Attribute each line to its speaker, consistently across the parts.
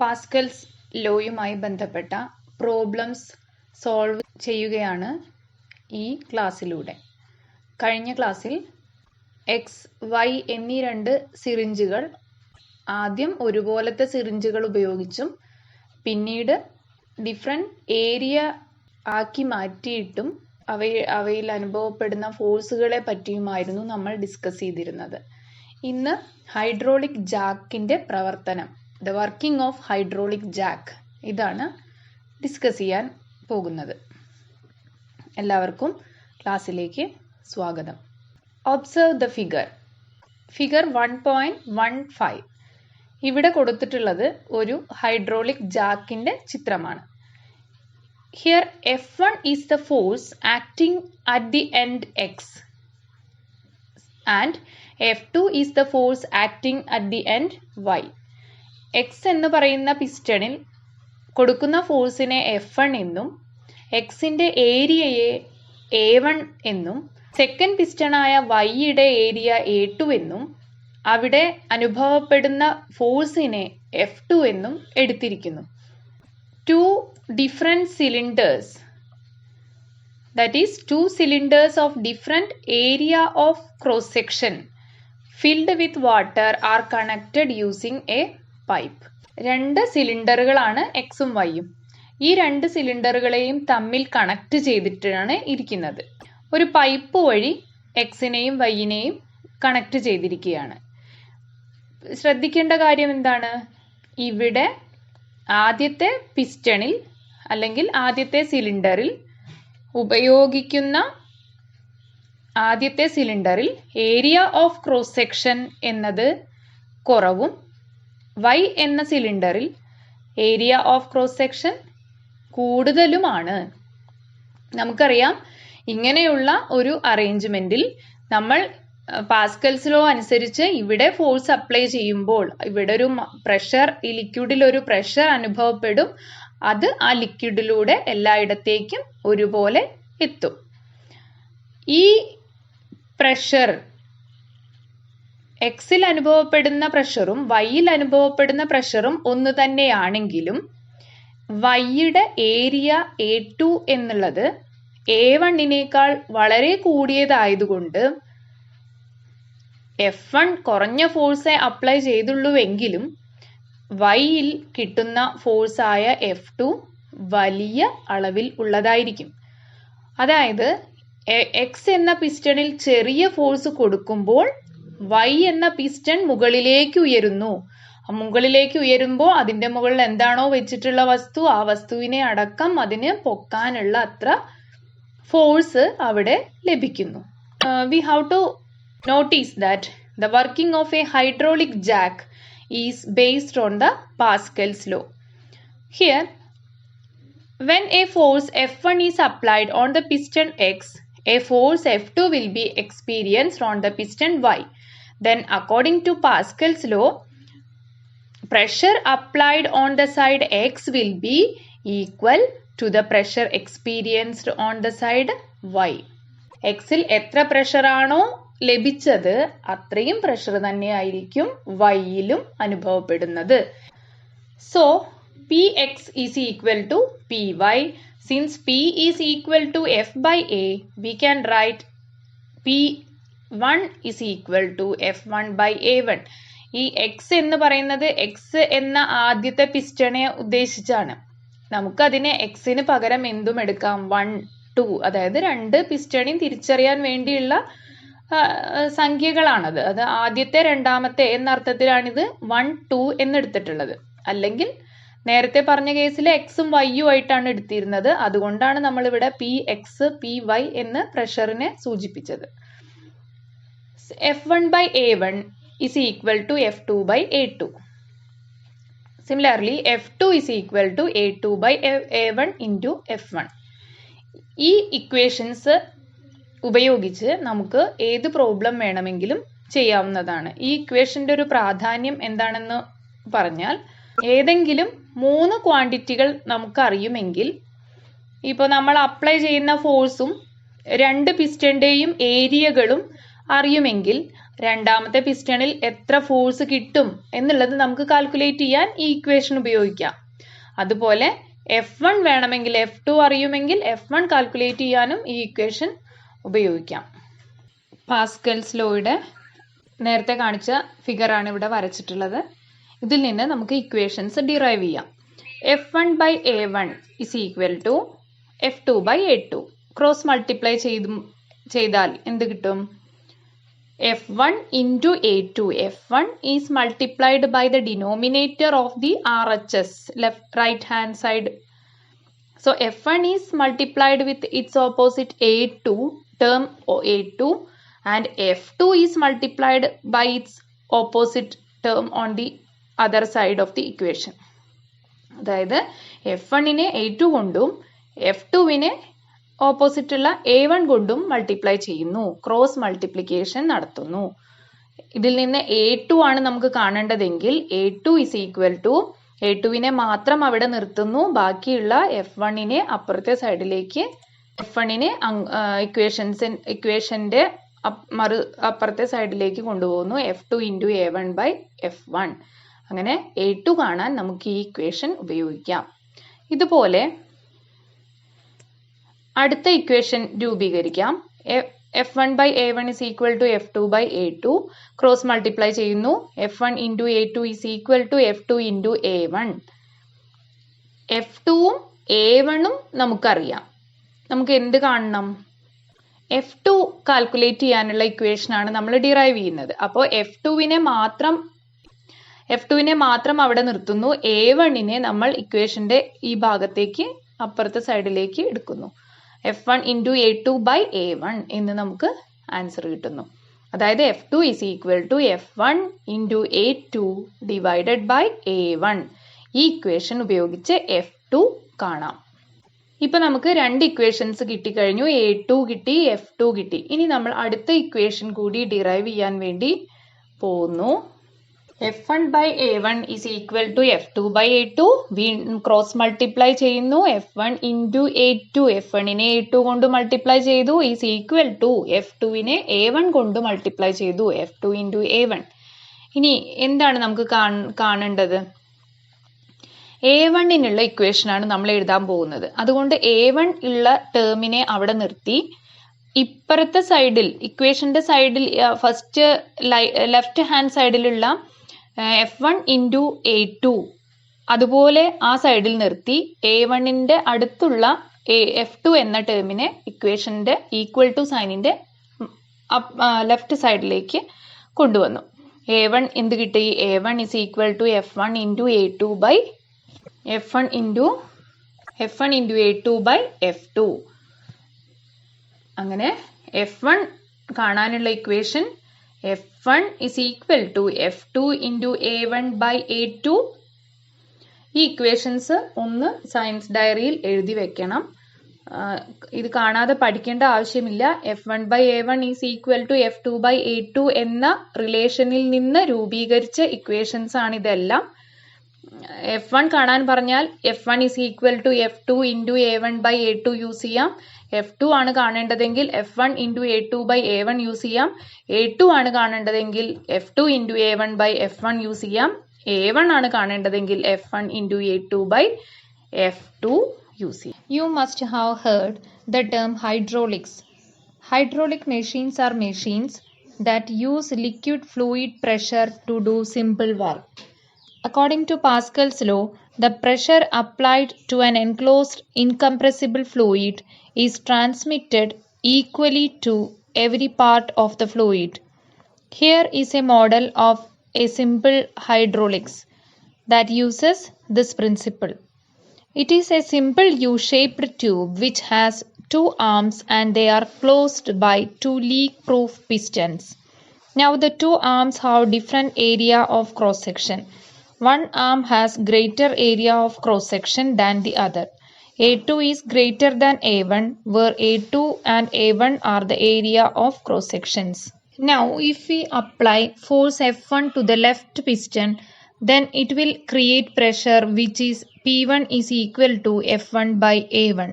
Speaker 1: Pascal's ലോയുമായി ബന്ധപ്പെട്ട problems solve ചെയ്യുകയാണ് ഈ ക്ലാസ്സിലൂടെ. കഴിഞ്ഞ ക്ലാസ്സിൽ എക്സ്, വൈ എന്നീ രണ്ട് സിറിഞ്ചുകൾ ആദ്യം ഒരുപോലത്തെ സിറിഞ്ചുകൾ ഉപയോഗിച്ചും പിന്നീട് ഡിഫറെൻറ്റ് ഏരിയ ആക്കി മാറ്റിയിട്ടും അവയിൽ അനുഭവപ്പെടുന്ന ഫോഴ്സുകളെ പറ്റിയുമായിരുന്നു നമ്മൾ ഡിസ്കസ് ചെയ്തിരുന്നത്. ഇന്ന് ഹൈഡ്രോളിക് ജാക്കിൻ്റെ പ്രവർത്തനം, the working of hydraulic Jack, ഇതാണ് ഡിസ്കസ് ചെയ്യാൻ പോകുന്നത്. എല്ലാവർക്കും ക്ലാസ്സിലേക്ക് സ്വാഗതം. Observe the figure 1.15. ഇവിടെ കൊടുത്തിട്ടുള്ളത് ഒരു ഹൈഡ്രോളിക് ജാക്കിൻ്റെ ചിത്രമാണ്. Here F1 is the force acting at the end X and F2 is the force acting at the end Y. X എന്ന് പറയുന്ന പിസ്റ്റണിൽ കൊടുക്കുന്ന ഫോഴ്സിനെ F1 എന്നും Xന്റെ ഏരിയയെ A1 എന്നും സെക്കൻഡ് പിസ്റ്റണായ Yയുടെ ഏരിയ A2 എന്നും അവിടെ അനുഭവപ്പെടുന്ന ഫോഴ്സിനെ F2 എന്നും എടുത്തിരിക്കുന്നു. Two different cylinders, that is two cylinders of different area of cross section filled with water are connected using a pipe. രണ്ട് സിലിണ്ടറുകളാണ് എക്സും വൈയും. ഈ രണ്ട് സിലിണ്ടറുകളെയും തമ്മിൽ കണക്ട് ചെയ്തിട്ടാണ് ഇരിക്കുന്നത്. ഒരു പൈപ്പ് വഴി എക്സിനെയും വൈയിനെയും കണക്ട് ചെയ്തിരിക്കുകയാണ്. ശ്രദ്ധിക്കേണ്ട കാര്യം എന്താണ്? ഇവിടെ ആദ്യത്തെ പിസ്റ്റണിൽ അല്ലെങ്കിൽ ആദ്യത്തെ സിലിണ്ടറിൽ ഉപയോഗിക്കുന്ന ഏരിയ ഓഫ് ക്രോസ് സെക്ഷൻ എന്നത് കുറവും വൈ എന്ന സിലിണ്ടറിൽ ഏരിയ ഓഫ് ക്രോസ് സെക്ഷൻ കൂടുതലുമാണ്. നമുക്കറിയാം, ഇങ്ങനെയുള്ള ഒരു അറേഞ്ച്മെന്റിൽ നമ്മൾ പാസ്കൽസ് ലോ അനുസരിച്ച് ഇവിടെ ഫോഴ്സ് അപ്ലൈ ചെയ്യുമ്പോൾ ഇവിടെ ഒരു പ്രഷർ, ഈ ലിക്വിഡിൽ ഒരു പ്രഷർ അനുഭവപ്പെടും. അത് ആ ലിക്വിഡിലൂടെ എല്ലായിടത്തേക്കും ഒരുപോലെ എത്തും. ഈ പ്രഷർ എക്സിൽ അനുഭവപ്പെടുന്ന പ്രഷറും വൈയിൽ അനുഭവപ്പെടുന്ന പ്രഷറും ഒന്ന് തന്നെയാണെങ്കിലും വൈയുടെ ഏരിയ A2 എന്നുള്ളത് A1നേക്കാൾ വളരെ കൂടിയതായതുകൊണ്ട് F1 കുറഞ്ഞ ഫോഴ്സേ അപ്ലൈ ചെയ്തുള്ളൂവെങ്കിലും വൈയിൽ കിട്ടുന്ന ഫോഴ്സായ F2 വലിയ അളവിൽ ഉള്ളതായിരിക്കും. അതായത് എക്സ് എന്ന പിസ്റ്റണിൽ ചെറിയ ഫോഴ്സ് കൊടുക്കുമ്പോൾ വൈ എന്ന പിസ്റ്റൺ മുകളിലേക്ക് ഉയരുന്നു. മുകളിലേക്ക് ഉയരുമ്പോൾ അതിൻ്റെ മുകളിൽ എന്താണോ വെച്ചിട്ടുള്ള വസ്തു, ആ വസ്തുവിനെ അടക്കം അതിന് പൊക്കാനുള്ള അത്ര ഫോഴ്സ് അവിടെ ലഭിക്കുന്നു. We have to notice that the working of a hydraulic jack is based on the Pascal's law. Here, when a force F1 is applied on the piston X, a force F2 will be experienced on the piston Y. Then, according to Pascal's law, pressure applied on the side X will be equal to the pressure experienced on the side Y. Xൽ എത്ര പ്രഷറാണോ ലഭിച്ചത് അത്രയും pressure തന്നെയായിരിക്കും വൈയിലും അനുഭവപ്പെടുന്നത്. So Px is equal to Py. Since P is equal to F by A, we can write P1 is equal to F1 by A1. ഈ X എന്ന് പറയുന്നത് X എന്ന ആദ്യത്തെ പിസ്റ്റണെ ഉദ്ദേശിച്ചാണ്. നമുക്കതിനെ Xന് പകരം എന്തും എടുക്കാം. 1, 2, അതായത് രണ്ട് പിസ്റ്റണിയും തിരിച്ചറിയാൻ വേണ്ടിയുള്ള സംഖ്യകളാണത്. അത് ആദ്യത്തെ രണ്ടാമത്തെ എന്ന അർത്ഥത്തിലാണിത് 1, 2 എന്നെടുത്തിട്ടുള്ളത്. അല്ലെങ്കിൽ നേരത്തെ പറഞ്ഞ കേസിൽ എക്സും വൈയും ആയിട്ടാണ് എടുത്തിരുന്നത്. അതുകൊണ്ടാണ് നമ്മളിവിടെ Px, Py എന്ന് പ്രഷറിനെ സൂചിപ്പിച്ചത്. F1 by A1 is equal to F2 by A2. Similarly, F2 is equal to A2 by A1 into F1. ഈ ഇക്വേഷൻസ് ഉപയോഗിച്ച് നമുക്ക് ഏത് പ്രോബ്ലം വേണമെങ്കിലും ചെയ്യാവുന്നതാണ്. ഈ ഇക്വേഷൻ്റെ ഒരു പ്രാധാന്യം എന്താണെന്ന് പറഞ്ഞാൽ, ഏതെങ്കിലും 3 ക്വാണ്ടിറ്റികൾ നമുക്കറിയുമെങ്കിൽ, ഇപ്പോൾ നമ്മൾ അപ്ലൈ ചെയ്യുന്ന ഫോഴ്സും രണ്ട് പിസ്റ്റൻ്റെയും ഏരിയകളും അറിയുമെങ്കിൽ രണ്ടാമത്തെ പിസ്റ്റണിൽ എത്ര ഫോഴ്സ് കിട്ടും എന്നുള്ളത് നമുക്ക് കാൽക്കുലേറ്റ് ചെയ്യാൻ ഈ ഇക്വേഷൻ ഉപയോഗിക്കാം. അതുപോലെ F1 വേണമെങ്കിൽ F2 അറിയുമെങ്കിൽ F1 കാൽക്കുലേറ്റ് ചെയ്യാനും ഈ ഇക്വേഷൻ ഉപയോഗിക്കാം. പാസ്കൽസ് ലോയുടെ നേരത്തെ കാണിച്ച ഫിഗർ ആണ് ഇവിടെ വരച്ചിട്ടുള്ളത്. ഇതിൽ നിന്ന് നമുക്ക് ഇക്വേഷൻസ് ഡിറൈവ് ചെയ്യാം. F1 by A1 is equal to F2 by A2. Cross multiply ചെയ്താൽ എന്ത് കിട്ടും? F1 into A2. F1 is multiplied by the denominator of the RHS, right hand side. So F1 is multiplied with its opposite A2, term A2, and F2 is multiplied by its opposite term on the other side of the equation. അതായത് F1നെ A2 കൊണ്ടും F2നെ opposite ഉള്ള A1 കൊണ്ടും multiply ചെയ്യുന്നു. Cross multiplication നടത്തുന്നു. ഇതിൽ നിന്ന് A2 ആണ് നമുക്ക് കാണേണ്ടതെങ്കിൽ A2 is equal to A2നെ മാത്രം അവിടെ നിർത്തുന്നു. ബാക്കിയുള്ള F1നെ അപ്പുറത്തെ സൈഡിലേക്ക് F1നെ ഇക്വേഷന്റെ അപ്പുറത്തെ സൈഡിലേക്ക് കൊണ്ടുപോകുന്നു. F2 into A1 by F1. അങ്ങനെ A2 കാണാൻ നമുക്ക് ഈ ഇക്വേഷൻ ഉപയോഗിക്കാം. ഇതുപോലെ അടുത്ത ഇക്വേഷൻ രൂപീകരിക്കാം. F1 by A1 is equal to F2 by A2. Cross multiply ചെയ്യുന്നു. F1 into A2 is equal to F2 into A1. F2ഉം A1ഉം നമുക്കറിയാം. നമുക്ക് എന്ത് കാണണം? F2 കാൽക്കുലേറ്റ് ചെയ്യാനുള്ള ഇക്വേഷൻ ആണ് നമ്മൾ ഡിറൈവ് ചെയ്യുന്നത്. അപ്പോൾ F2നെ മാത്രം അവിടെ നിർത്തുന്നു. A1നെ നമ്മൾ ഇക്വേഷന്റെ ഈ ഭാഗത്തേക്ക് അപ്പുറത്തെ സൈഡിലേക്ക് എടുക്കുന്നു. F1 into A2 by A1 എന്ന് നമുക്ക് ആൻസർ കിട്ടുന്നു. അതായത് F2 is equal to F1 into A2 divided by A1. ഈ ഇക്വേഷൻ ഉപയോഗിച്ച് F2 കാണാം. ഇപ്പൊ നമുക്ക് രണ്ട് ഇക്വേഷൻസ് കിട്ടിക്കഴിഞ്ഞു. A2 കിട്ടി, F2 കിട്ടി. ഇനി നമ്മൾ അടുത്ത ഇക്വേഷൻ കൂടി ഡിറൈവ് ചെയ്യാൻ വേണ്ടി പോകുന്നു. F1 by A1 is equal to F2 by A2. Cross multiply ചെയ്യുന്നു. F1 into A2. F1നെ A2 കൊണ്ട് മൾട്ടിപ്ലൈ ചെയ്തു is equal to F2നെ A1 കൊണ്ട് മൾട്ടിപ്ലൈ ചെയ്തു. F2 into A1. ഇനി എന്താണ് നമുക്ക് കാണേണ്ടത്? A1നുള്ള ഇക്വേഷൻ ആണ് നമ്മൾ എഴുതാൻ പോകുന്നത്. അതുകൊണ്ട് A1 ഉള്ള ടേമിനെ അവിടെ നിർത്തി ഇപ്പുറത്തെ സൈഡിൽ ഇക്വേഷന്റെ സൈഡിൽ ഫസ്റ്റ് ലെഫ്റ്റ് ഹാൻഡ് സൈഡിലുള്ള F1 into A2 അതുപോലെ ആ സൈഡിൽ നിർത്തി A1ന്റെ അടുത്തുള്ള F2 എന്ന ടേമിനെ ഇക്വേഷന്റെ ഈക്വൽ ടു സൈനിന്റെ ലെഫ്റ്റ് സൈഡിലേക്ക് കൊണ്ടുവന്നു. A1 എന്ത് കിട്ടി? A1 is equal to F1 into A2 by F1 into A2 by F2. അങ്ങനെ F1 കാണാനുള്ള equation F1 is equal to F2 into A1 by A2. ഈ ഇക്വേഷൻസ് ഒന്ന് സയൻസ് ഡയറിയിൽ എഴുതി വെക്കണം. ഇത് കാണാതെ പഠിക്കേണ്ട ആവശ്യമില്ല. F1 by A1 is equal to F2 by A2 എന്ന റിലേഷനിൽ നിന്ന് രൂപീകരിച്ച ഇക്വേഷൻസ് ആണ് ഇതെല്ലാം. F1 കാണാൻ പറഞ്ഞാൽ F1 is equal to F2 into A1 by A2 use ചെയ്യാം. F2 ആണ് കാണേണ്ടതെങ്കിൽ F1 into A2 by A1 use ചെയ്യാം. A2 ആണ് കാണേണ്ടതെങ്കിൽ F2 into A1 by F1 use ചെയ്യാം. A1 ആണ് കാണേണ്ടതെങ്കിൽ F1 into A2 by F2 use ചെയ്യാം. You must have heard the term hydraulics. Hydraulic machines are machines that use liquid fluid pressure to do simple work. According to Pascal's law, the pressure applied to an enclosed incompressible fluid is transmitted equally to every part of the fluid. Here is a model of a simple hydraulics that uses this principle. It is a simple U-shaped tube which has two arms and they are closed by two leak-proof pistons. Now the two arms have different area of cross-section. One arm has greater area of cross-section than the other. A2 is greater than A1, where A2 and A1 are the area of cross-sections. Now, if we apply force F1 to the left piston, then it will create pressure which is P1 is equal to F1 by A1.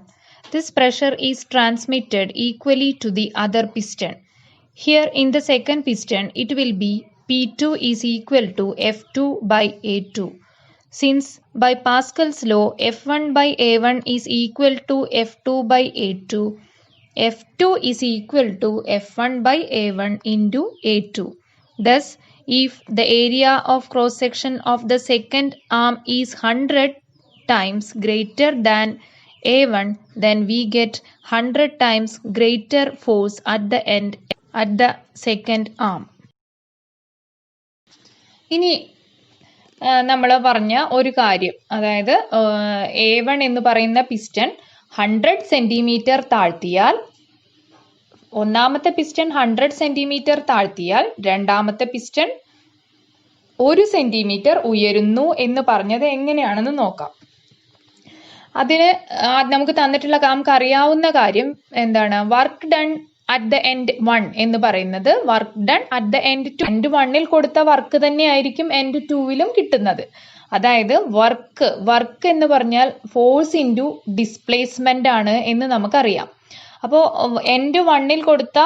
Speaker 1: This pressure is transmitted equally to the other piston. Here in the second piston, it will be P2 is equal to F2 by A2. Since by Pascal's law, F1 by A1 is equal to F2 by A2, F2 is equal to F1 by A1 into A2. Thus, if the area of cross section of the second arm is 100 times greater than A1, then we get 100 times greater force at the end at the second arm. ഇനി നമ്മൾ പറഞ്ഞ ഒരു കാര്യം, അതായത് A1 എന്ന് പറയുന്ന piston 100 centimetre താഴ്ത്തിയാൽ, ഒന്നാമത്തെ piston 100 centimetre താഴ്ത്തിയാൽ രണ്ടാമത്തെ പിസ്റ്റൺ 1 സെന്റിമീറ്റർ ഉയരുന്നു എന്ന് പറഞ്ഞത് എങ്ങനെയാണെന്ന് നോക്കാം. അതിന് നമുക്ക് തന്നിട്ടുള്ള നമുക്കറിയാവുന്ന കാര്യം എന്താണ്? Work done at the end 1 എന്ന് പറയുന്നത് work done at the end 2. End 1ൽ കൊടുത്ത വർക്ക് തന്നെ ആയിരിക്കും എൻഡ് 2വിലും കിട്ടുന്നത്. അതായത് വർക്ക് എന്ന് പറഞ്ഞാൽ ഫോഴ്സ് ഇൻറ്റു ഡിസ്പ്ലേസ്മെന്റ് ആണ് എന്ന് നമുക്കറിയാം. അപ്പോൾ എൻഡ് 1ൽ കൊടുത്ത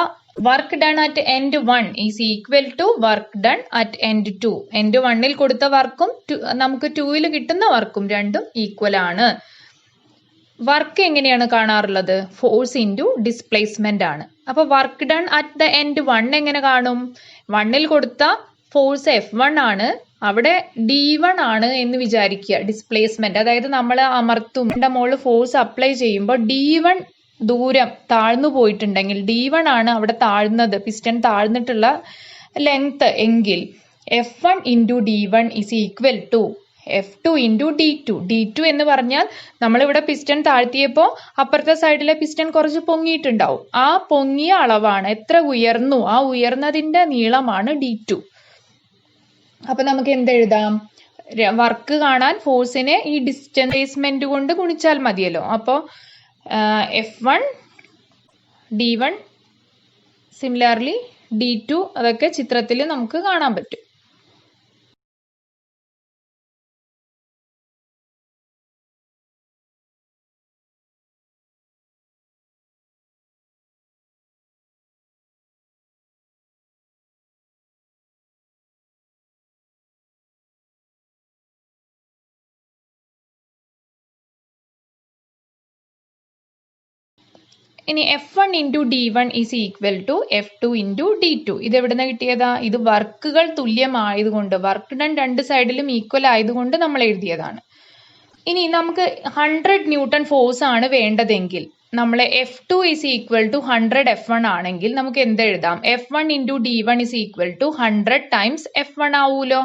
Speaker 1: work done at end 1 is equal to work done at end 2. End 1ൽ കൊടുത്ത വർക്കും നമുക്ക് 2വിൽ കിട്ടുന്ന വർക്കും രണ്ടും ഈക്വൽ ആണ്. വർക്ക് എങ്ങനെയാണ് കാണാറുള്ളത്? ഫോഴ്സ് ഇൻറ്റു ഡിസ്പ്ലേസ്മെന്റ് ആണ്. അപ്പൊ work done at the end 1 എങ്ങനെ കാണും? 1ൽ കൊടുത്ത ഫോഴ്സ് F1 ആണ്, അവിടെ D1 ആണ് എന്ന് വിചാരിക്കുക. ഡിസ്പ്ലേസ്മെന്റ്, അതായത് നമ്മൾ അമർത്തും മുകളിൽ ഫോഴ്സ് അപ്ലൈ ചെയ്യുമ്പോൾ D1 ദൂരം താഴ്ന്നു പോയിട്ടുണ്ടെങ്കിൽ, D1 ആണ് അവിടെ താഴ്ന്നത്, പിസ്റ്റൺ താഴ്ന്നിട്ടുള്ള ലെങ്ത് എങ്കിൽ F1 into D1 is equal to F2 into D2. D2 എന്ന് പറഞ്ഞാൽ നമ്മളിവിടെ പിസ്റ്റൺ താഴ്ത്തിയപ്പോൾ അപ്പുറത്തെ സൈഡിലെ പിസ്റ്റൺ കുറച്ച് പൊങ്ങിയിട്ടുണ്ടാവും. ആ പൊങ്ങിയ അളവാണ്, എത്ര ഉയർന്നു, ആ ഉയർന്നതിന്റെ നീളമാണ് D2. അപ്പൊ നമുക്ക് എന്തെഴുതാം? വർക്ക് കാണാൻ ഫോഴ്സിനെ ഈ ഡിസ്പ്ലേസ്മെന്റ് കൊണ്ട് ഗുണിച്ചാൽ മതിയല്ലോ. അപ്പോൾ F1 D1 സിമിലർലി D2 അതൊക്കെ ചിത്രത്തിൽ നമുക്ക് കാണാൻ പറ്റും. ഇനി F1 into D1 is equal to F2 into D2. ഇത് എവിടുന്ന് കിട്ടിയതാ? ഇത് വർക്കുകൾ തുല്യമായതുകൊണ്ട്, വർക്ക് ഡൺ രണ്ട് സൈഡിലും ഈക്വൽ ആയതുകൊണ്ട് നമ്മൾ എഴുതിയതാണ്. ഇനി നമുക്ക് 100 ന്യൂട്ടൺ ഫോഴ്സ് ആണ് വേണ്ടതെങ്കിൽ, നമ്മൾ F2 is equal to 100 F1 ആണെങ്കിൽ നമുക്ക് എന്തെഴുതാം? F1 into D1 is equal to 100 times F1 ആവൂലോ.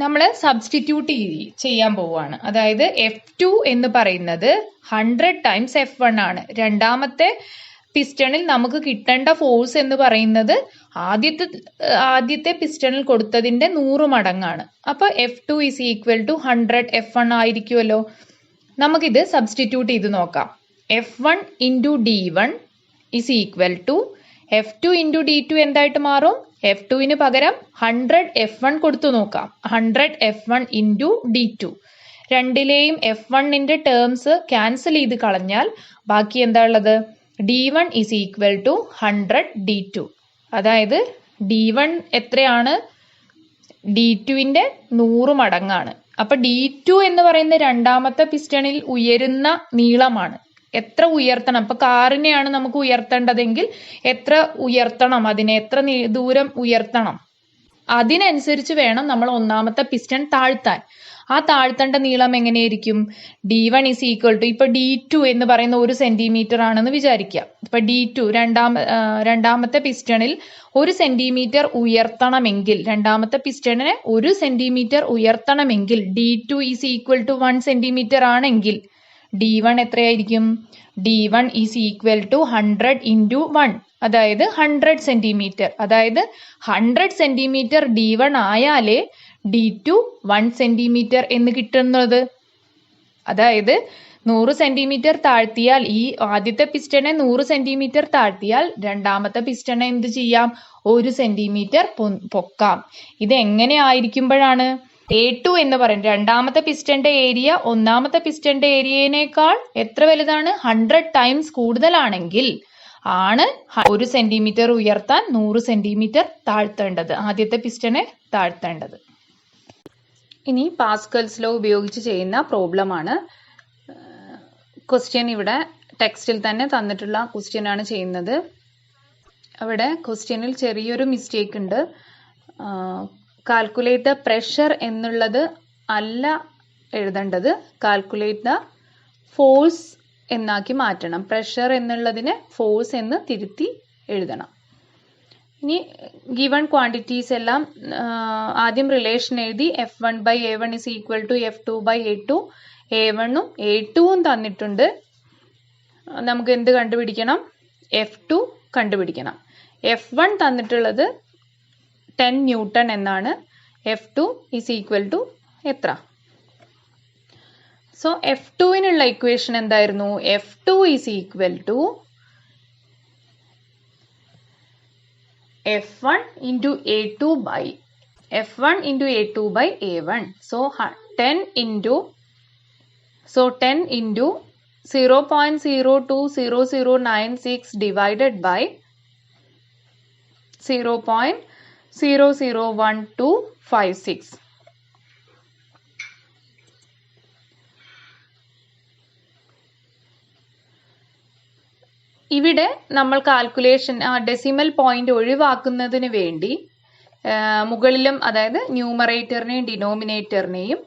Speaker 1: നമ്മൾ സബ്സ്റ്റിറ്റ്യൂട്ട് ചെയ്യാൻ പോവുകയാണ്. അതായത് F2 എന്ന് പറയുന്നത് 100 ടൈംസ് F1 ആണ്. രണ്ടാമത്തെ പിസ്റ്റണിൽ നമുക്ക് കിട്ടേണ്ട ഫോഴ്സ് എന്ന് പറയുന്നത് ആദ്യത്തെ പിസ്റ്റണിൽ കൊടുത്തതിന്റെ 100 മടങ്ങാണ്. അപ്പൊ F2 is equal to 100 F1 ആയിരിക്കുമല്ലോ. നമുക്കിത് സബ്സ്റ്റിറ്റ്യൂട്ട് ചെയ്ത് നോക്കാം. F1 into D1 is equal to F2 into D2 എന്തായിട്ട് മാറും? F2ന് പകരം 100 F1 കൊടുത്തു നോക്കാം. 100 F1 ഇൻറ്റു D2. രണ്ടിലെയും F1ന്റെ ടേംസ് ക്യാൻസൽ ചെയ്ത് കളഞ്ഞാൽ ബാക്കി എന്താ ഉള്ളത്? D1 is equal to 100 D2. അതായത് D1 എത്രയാണ്? D2ന്റെ 100 മടങ്ങാണ്. അപ്പൊ D2 എന്ന് പറയുന്ന രണ്ടാമത്തെ പിസ്റ്റണിൽ ഉയരുന്ന നീളമാണ്. എത്ര ഉയർത്തണം? ഇപ്പൊ കാറിനെയാണ് നമുക്ക് ഉയർത്തേണ്ടതെങ്കിൽ എത്ര ഉയർത്തണം, അതിനെ എത്ര ദൂരം ഉയർത്തണം, അതിനനുസരിച്ച് വേണം നമ്മൾ ഒന്നാമത്തെ പിസ്റ്റൺ താഴ്ത്താൻ. ആ താഴ്ത്തേണ്ട നീളം എങ്ങനെയായിരിക്കും? D1 ഈസ് ഈക്വൽ ടു, ഇപ്പൊ D2 എന്ന് പറയുന്ന 1 സെന്റിമീറ്റർ ആണെന്ന് വിചാരിക്കുക. ഇപ്പൊ D2 രണ്ടാമത്തെ പിസ്റ്റണിൽ 1 സെന്റിമീറ്റർ ഉയർത്തണമെങ്കിൽ, രണ്ടാമത്തെ പിസ്റ്റണിനെ 1 സെന്റിമീറ്റർ ഉയർത്തണമെങ്കിൽ D2 is equal to 1 centimetre ആണെങ്കിൽ D1 എത്രയായിരിക്കും? D1 is equal to 100 into 1, അതായത് 100 സെന്റിമീറ്റർ. അതായത് 100 സെന്റിമീറ്റർ D1 ആയാലേ D2 1 സെന്റിമീറ്റർ എന്ന് കിട്ടുന്നത്. അതായത് 100 സെന്റിമീറ്റർ താഴ്ത്തിയാൽ, ഈ ആദ്യത്തെ പിസ്റ്റനെ 100 സെന്റിമീറ്റർ താഴ്ത്തിയാൽ രണ്ടാമത്തെ പിസ്റ്റനെ എന്ത് ചെയ്യാം? 1 സെന്റിമീറ്റർ പൊക്കാം. ഇത് എങ്ങനെ ആയിരിക്കുമ്പോഴാണ്? A2 എന്ന് പറയുന്നത് രണ്ടാമത്തെ പിസ്റ്റന്റെ ഏരിയ ഒന്നാമത്തെ പിസ്റ്റന്റെ ഏരിയനേക്കാൾ എത്ര വലുതാണ്? 100 ടൈംസ് കൂടുതലാണെങ്കിൽ ആണ് 1 സെന്റിമീറ്റർ ഉയർത്താൻ 100 സെന്റിമീറ്റർ താഴ്ത്തേണ്ടത്. ആദ്യത്തെ പിസ്റ്റനെ താഴ്ത്തേണ്ടത്. ഇനി പാസ്കൽസ് ലോ ഉപയോഗിച്ച് ചെയ്യുന്ന പ്രോബ്ലം ആണ്. ക്വസ്റ്റ്യൻ ഇവിടെ ടെക്സ്റ്റിൽ തന്നെ തന്നിട്ടുള്ള ക്വസ്റ്റ്യൻ ആണ് ചെയ്യുന്നത്. അവിടെ ക്വസ്റ്റ്യനിൽ ചെറിയൊരു മിസ്റ്റേക്ക് ഉണ്ട്. കാൽക്കുലേറ്റ് ദ പ്രഷർ എന്നുള്ളത് അല്ല എഴുതേണ്ടത്, കാൽക്കുലേറ്റ് ദ ഫോഴ്സ് എന്നാക്കി മാറ്റണം. പ്രഷർ എന്നുള്ളതിനെ ഫോഴ്സ് എന്ന് തിരുത്തി എഴുതണം. ഇനി ഗിവൺ ക്വാണ്ടിറ്റീസ് എല്ലാം ആദ്യം റിലേഷൻ എഴുതി. F1/A1 is equal to F2/A2. A1ഉം A2ഉം തന്നിട്ടുണ്ട്. നമുക്ക് എന്ത് കണ്ടുപിടിക്കണം? F2 കണ്ടുപിടിക്കണം. F1 തന്നിട്ടുള്ളത് 10 ന്യൂട്ടൺ എന്നാണ്. F2 is equal to എത്ര? സോ F2-നുള്ള ഇക്വേഷൻ എന്തായിരുന്നു? F2 is equal to F1 into A2 by A1. So 10 into 0.020096 divided by 0.001256. ഇവിടെ നമ്മൾ കാൽക്കുലേഷൻ ഡെസിമൽ പോയിന്റ് ഒഴിവാക്കുന്നതിന് വേണ്ടി മുകളിലും, അതായത് ന്യൂമറേറ്ററിനെയും ഡിനോമിനേറ്ററിനെയും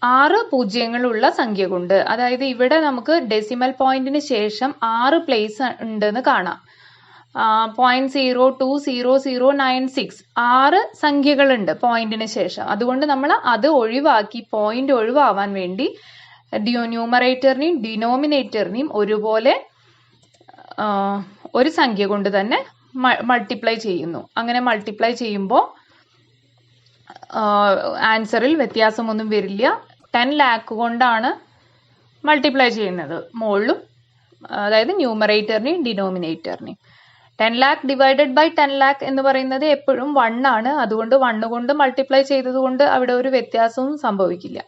Speaker 1: 6 പൂജ്യങ്ങളുള്ള സംഖ്യ കൊണ്ട്, അതായത് ഇവിടെ നമുക്ക് ഡെസിമൽ പോയിന്റിന് ശേഷം 6 പ്ലേസ് ഉണ്ടെന്ന് കാണാം. 0.020096 6 സംഖ്യകളുണ്ട് പോയിന്റിന് ശേഷം. അതുകൊണ്ട് നമ്മൾ അത് ഒഴിവാക്കി പോയിന്റ് ഒഴിവാവാൻ വേണ്ടി ന്യൂമറേറ്ററിനെയും ഡിനോമിനേറ്ററിനെയും ഒരുപോലെ ഒരു സംഖ്യ കൊണ്ട് തന്നെ മൾട്ടിപ്ലൈ ചെയ്യുന്നു. അങ്ങനെ മൾട്ടിപ്ലൈ ചെയ്യുമ്പോൾ ആൻസറിൽ വ്യത്യാസമൊന്നും വരില്ല. 10 ലാക്ക് കൊണ്ടാണ് മൾട്ടിപ്ലൈ ചെയ്യുന്നത് മുകളിലും, അതായത് ന്യൂമറേറ്ററിനെയും ഡിനോമിനേറ്ററിനെയും. 10 ലാക്ക് ഡിവൈഡഡ് ബൈ 10 ലാക്ക് എന്ന് പറയുന്നത് എപ്പോഴും 1 ആണ്. അതുകൊണ്ട് 1 കൊണ്ട് മൾട്ടിപ്ലൈ ചെയ്തത് കൊണ്ട് അവിടെ ഒരു വ്യത്യാസവും സംഭവിക്കില്ല.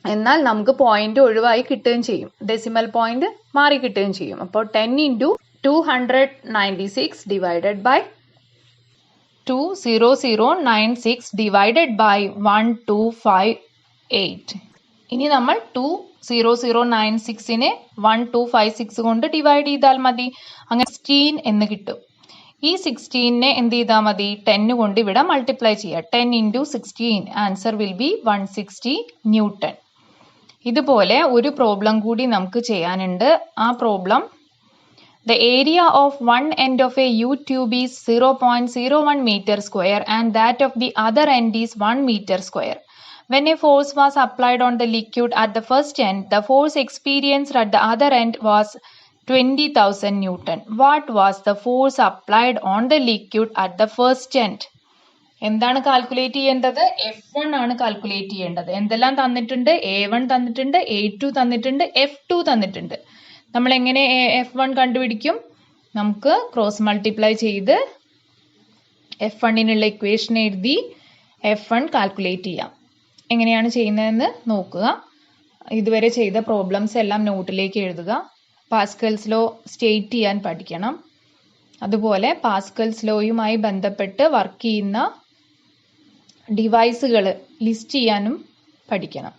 Speaker 1: എന്നാൽ നമുക്ക് പോയിന്റ് ഒഴിവായി കിട്ടുകയും ചെയ്യും, ഡെസിമൽ പോയിന്റ് മാറി കിട്ടുകയും ചെയ്യും. അപ്പോൾ 10 into 296 divided by 20096 divided by 1258. ഇനി നമ്മൾ 20096നെ 1256 കൊണ്ട് ഡിവൈഡ് ചെയ്താൽ മതി. അങ്ങനെ 16 എന്ന് കിട്ടും. ഈ 16നെ എന്ത് ചെയ്താൽ മതി? 10 കൊണ്ട് ഇവിടെ മൾട്ടിപ്ലൈ ചെയ്യുക. 10 into 16 answer will be 160 newton. ഇതുപോലെ ഒരു പ്രോബ്ലം കൂടി നമുക്ക് ചെയ്യാനുണ്ട്. ആ problem, the area of one end of a U-tube is 0.01 meter square and that of the other end is 1 meter square. When a force was applied on the liquid at the first end, the force experienced at the other end was 20,000 Newton. What was the force applied on the liquid at the first end? എന്താണ് calculate ചെയ്യേണ്ടത്? F1 ആണ് calculate ചെയ്യേണ്ടത്. എന്തെല്ലാം തന്നിട്ടുണ്ട്? A1 തന്നിട്ടുണ്ട്, A2 തന്നിട്ടുണ്ട്, F2 തന്നിട്ടുണ്ട്. നമ്മൾ എങ്ങനെ F1 കണ്ടുപിടിക്കും? നമുക്ക് ക്രോസ് മൾട്ടിപ്ലൈ ചെയ്ത് F1-നുള്ള ഇക്വേഷൻ എഴുതി F1 കാൽക്കുലേറ്റ് ചെയ്യാം. എങ്ങനെയാണ് ചെയ്യുന്നതെന്ന് നോക്കുക. ഇതുവരെ ചെയ്ത പ്രോബ്ലംസ് എല്ലാം നോട്ടിലേക്ക് എഴുതുക. പാസ്കൽസ് ലോ സ്റ്റേറ്റ് ചെയ്യാൻ പഠിക്കണം. അതുപോലെ പാസ്കൽസ് ലോയുമായി ബന്ധപ്പെട്ട് വർക്ക് ചെയ്യുന്ന ഡിവൈസുകൾ ലിസ്റ്റ് ചെയ്യാനും പഠിക്കണം.